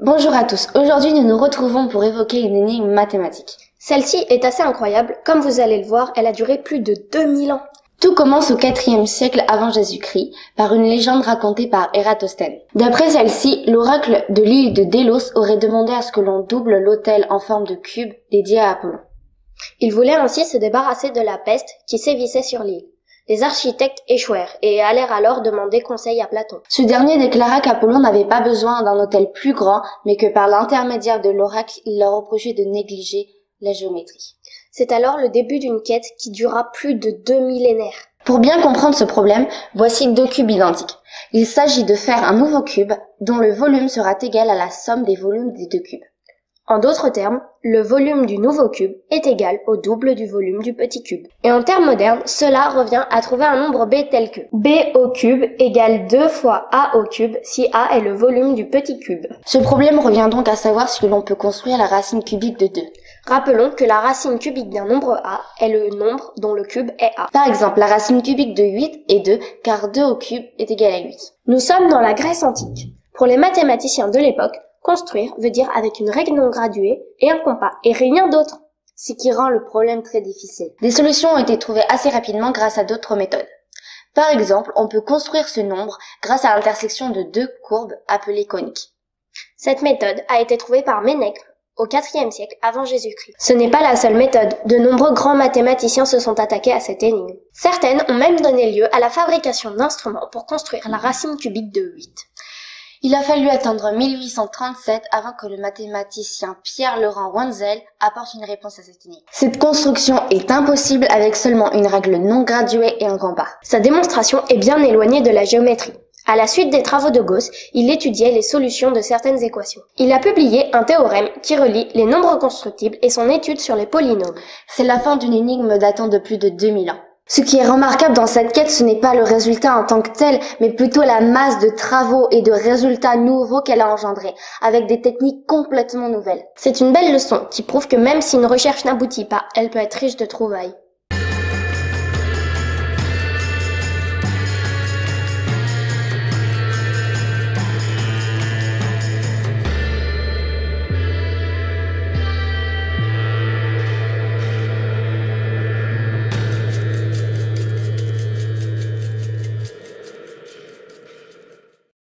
Bonjour à tous, aujourd'hui nous nous retrouvons pour évoquer une énigme mathématique. Celle-ci est assez incroyable, comme vous allez le voir, elle a duré plus de 2000 ans. Tout commence au IVe siècle avant Jésus-Christ par une légende racontée par Ératosthène. D'après celle-ci, l'oracle de l'île de Délos aurait demandé à ce que l'on double l'autel en forme de cube dédié à Apollon. Il voulait ainsi se débarrasser de la peste qui sévissait sur l'île. Les architectes échouèrent et allèrent alors demander conseil à Platon. Ce dernier déclara qu'Apollon n'avait pas besoin d'un autel plus grand, mais que par l'intermédiaire de l'oracle, il leur reprochait de négliger la géométrie. C'est alors le début d'une quête qui dura plus de 2 millénaires. Pour bien comprendre ce problème, voici deux cubes identiques. Il s'agit de faire un nouveau cube dont le volume sera égal à la somme des volumes des deux cubes. En d'autres termes, le volume du nouveau cube est égal au double du volume du petit cube. Et en termes modernes, cela revient à trouver un nombre b tel que b au cube égale 2 fois a au cube si a est le volume du petit cube. Ce problème revient donc à savoir si l'on peut construire la racine cubique de 2. Rappelons que la racine cubique d'un nombre a est le nombre dont le cube est a. Par exemple, la racine cubique de 8 est 2, car 2 au cube est égal à 8. Nous sommes dans la Grèce antique. Pour les mathématiciens de l'époque, construire veut dire avec une règle non graduée et un compas, et rien d'autre. Ce qui rend le problème très difficile. Des solutions ont été trouvées assez rapidement grâce à d'autres méthodes. Par exemple, on peut construire ce nombre grâce à l'intersection de deux courbes appelées coniques. Cette méthode a été trouvée par Ménècre au IVe siècle avant Jésus-Christ. Ce n'est pas la seule méthode, de nombreux grands mathématiciens se sont attaqués à cette énigme. Certaines ont même donné lieu à la fabrication d'instruments pour construire la racine cubique de 8. Il a fallu attendre 1837 avant que le mathématicien Pierre-Laurent Wenzel apporte une réponse à cette énigme. Cette construction est impossible avec seulement une règle non graduée et un compas. Sa démonstration est bien éloignée de la géométrie. À la suite des travaux de Gauss, il étudiait les solutions de certaines équations. Il a publié un théorème qui relie les nombres constructibles et son étude sur les polynômes. C'est la fin d'une énigme datant de plus de 2000 ans. Ce qui est remarquable dans cette quête, ce n'est pas le résultat en tant que tel, mais plutôt la masse de travaux et de résultats nouveaux qu'elle a engendrés, avec des techniques complètement nouvelles. C'est une belle leçon qui prouve que même si une recherche n'aboutit pas, elle peut être riche de trouvailles.